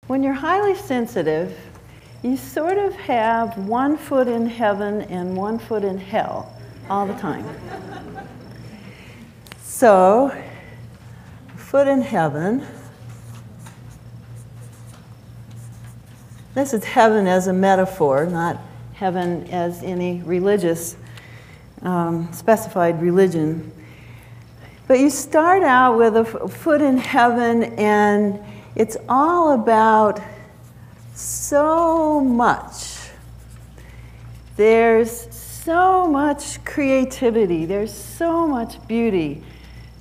When you're highly sensitive, you sort of have one foot in heaven and one foot in hell all the time. So, foot in heaven. This is heaven as a metaphor, not heaven as any religious, specified religion. But you start out with a foot in heaven, and it's all about so much. There's so much creativity. There's so much beauty.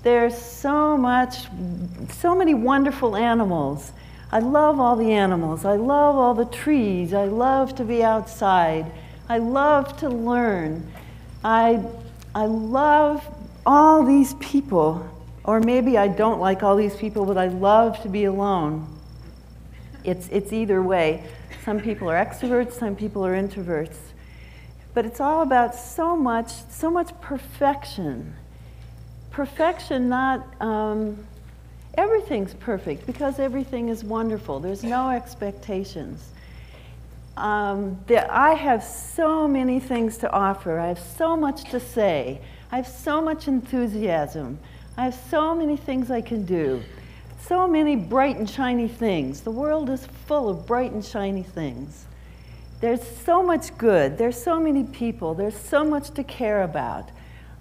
There's so many wonderful animals. I love all the animals. I love all the trees. I love to be outside. I love to learn. I love all these people. Or maybe I don't like all these people, but I love to be alone. It's either way. Some people are extroverts, some people are introverts. But it's all about so much perfection. Perfection, not, everything's perfect because everything is wonderful. There's no expectations. I have so many things to offer. I have so much to say. I have so much enthusiasm. I have so many things I can do. So many bright and shiny things. The world is full of bright and shiny things. There's so much good. There's so many people. There's so much to care about.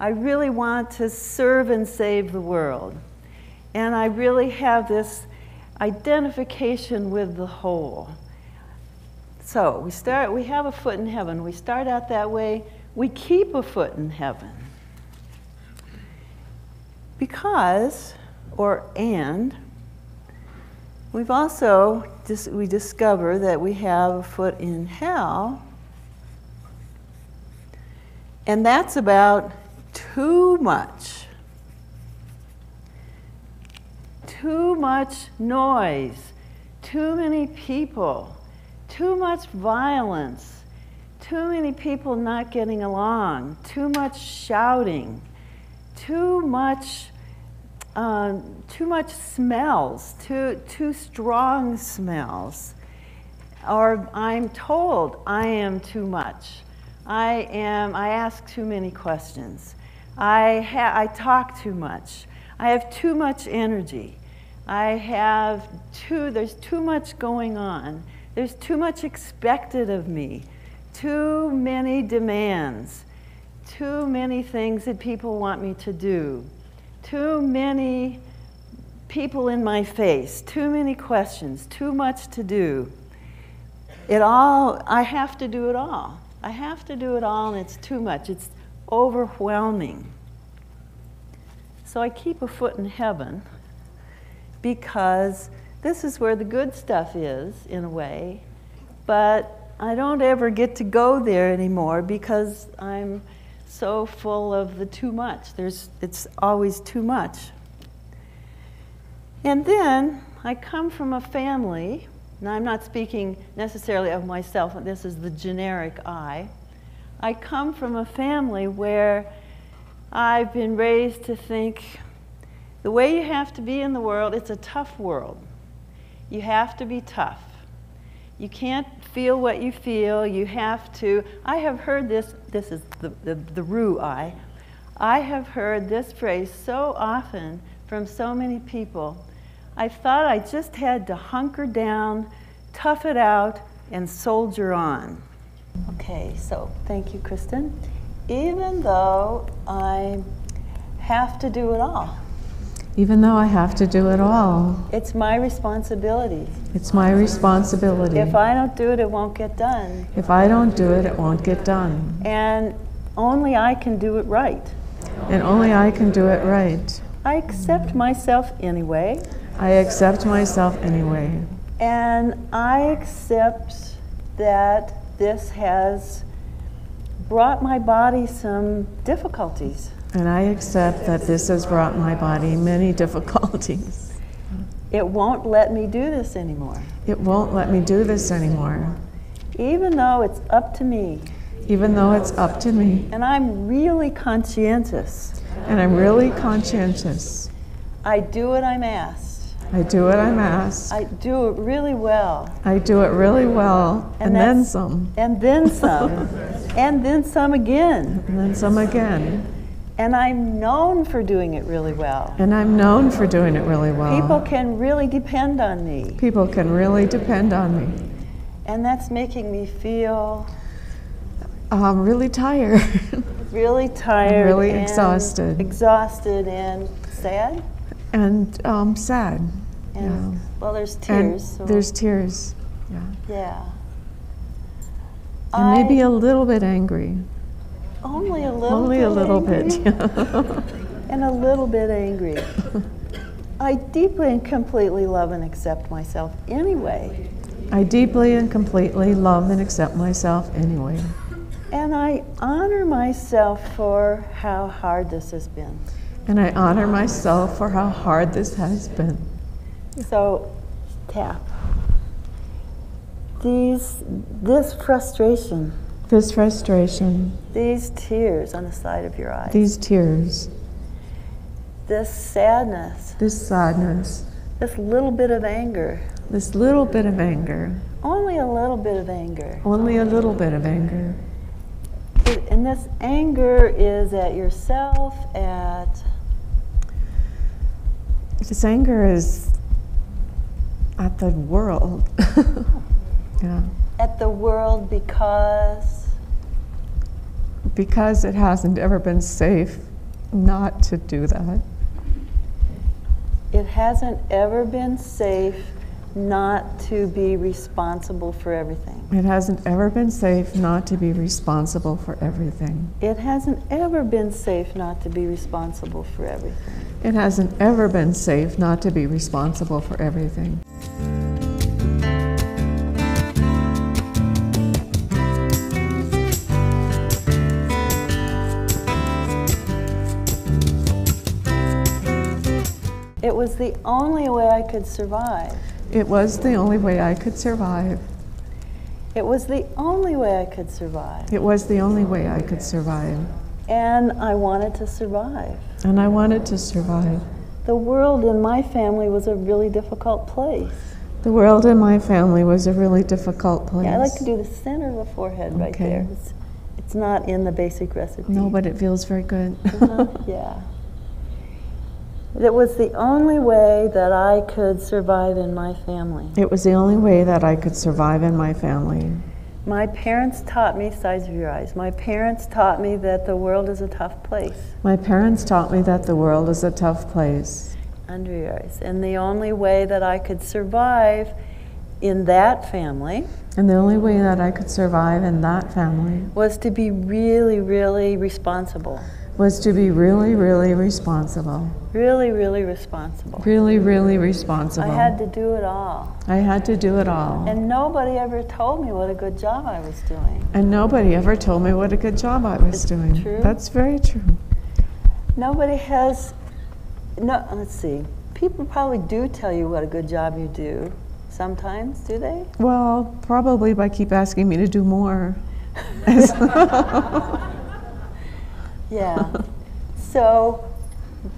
I really want to serve and save the world. And I really have this identification with the whole. So we have a foot in heaven. We start out that way. We keep a foot in heaven. Because, we've also, we discover that we have a foot in hell, and that's about too much. Too much noise, too many people, too much violence, too many people not getting along, too much shouting, too much smells, too strong smells. Or I'm told I am too much. I ask too many questions. I talk too much. I have too much energy. There's too much going on. There's too much expected of me. Too many demands. Too many things that people want me to do. Too many people in my face. Too many questions. Too much to do. I have to do it all. I have to do it all, and it's too much. It's overwhelming. So I keep a foot in heaven because this is where the good stuff is, in a way. But I don't ever get to go there anymore because I'm so full of the too much. It's always too much. And then I come from a family, now I'm not speaking necessarily of myself, this is the generic I. I come from a family where I've been raised to think the way you have to be in the world, it's a tough world. You have to be tough. You can't feel what you feel. You have to. I have heard this is the Rue I. I have heard this phrase so often from so many people. I thought I just had to hunker down, tough it out, and soldier on. Okay, so thank you, Kristen. Even though I have to do it all. Even though I have to do it all. It's my responsibility. It's my responsibility. If I don't do it, it won't get done. If I don't do it, it won't get done. And only I can do it right. And only I can do it right. I accept myself anyway. I accept myself anyway. And I accept that this has brought my body some difficulties. And I accept that this has brought my body many difficulties. It won't let me do this anymore. It won't let me do this anymore. Even though it's up to me. Even though it's up to me. And I'm really conscientious. And I'm really conscientious. I do what I'm asked. I do what I'm asked. I do it really well. I do it really well, and then some. And then some. And then some again. And then some again. And I'm known for doing it really well. And I'm known for doing it really well. People can really depend on me. People can really depend on me. And that's making me feel really tired. really tired. Really and exhausted. Exhausted and sad. And sad. And, yeah. Well, there's tears. So. There's tears. Yeah. Yeah. And maybe a little bit angry. Only a little Only bit a little angry. bit. And a little bit angry. I deeply and completely love and accept myself anyway. I deeply and completely love and accept myself anyway. And I honor myself for how hard this has been. And I honor myself for how hard this has been. So, tap. This frustration. This frustration. These tears on the side of your eyes. These tears. This sadness. This sadness. This little bit of anger. This little bit of anger. Only a little bit of anger. Only a little bit of anger. And this anger is at yourself, This anger is at the world. Yeah. At the world because it hasn't ever been safe not to do that. It hasn't ever been safe not to be responsible for everything. It hasn't ever been safe not to be responsible for everything. It hasn't ever been safe not to be responsible for everything. It hasn't ever been safe not to be responsible for everything. It was the only way I could survive. It was the only way I could survive. It was the only way I could survive. It was the only way I could survive. And I wanted to survive. And I wanted to survive. The world in my family was a really difficult place. The world in my family was a really difficult place. Yeah, I like to do the center of the forehead right there. It's not in the basic recipe. No, but it feels very good. Yeah. It was the only way that I could survive in my family. It was the only way that I could survive in my family. My parents taught me, size of your eyes, my parents taught me that the world is a tough place. My parents taught me that the world is a tough place. Under your eyes. And the only way that I could survive in that family. And the only way that I could survive in that family. Was to be really, really responsible. Was to be really, really responsible. Really, really responsible. Really, really responsible. I had to do it all. I had to do it all. And nobody ever told me what a good job I was doing. And nobody ever told me what a good job I was doing. True? That's very true. Nobody has, no, let's see. People probably do tell you what a good job you do. Sometimes, do they? Well, probably by keep asking me to do more. Yeah. So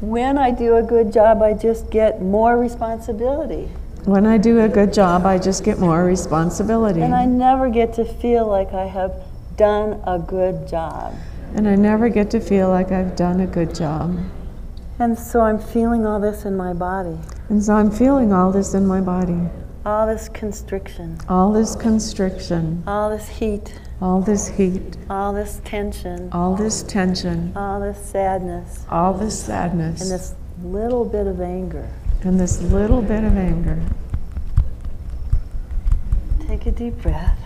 when I do a good job, I just get more responsibility. When I do a good job, I just get more responsibility. And I never get to feel like I have done a good job. And I never get to feel like I've done a good job. And so I'm feeling all this in my body. And so I'm feeling all this in my body. All this constriction. All this constriction. All this heat. All this heat. All this tension. All this tension. All this sadness. All this sadness. And this little bit of anger. And this little bit of anger. Take a deep breath.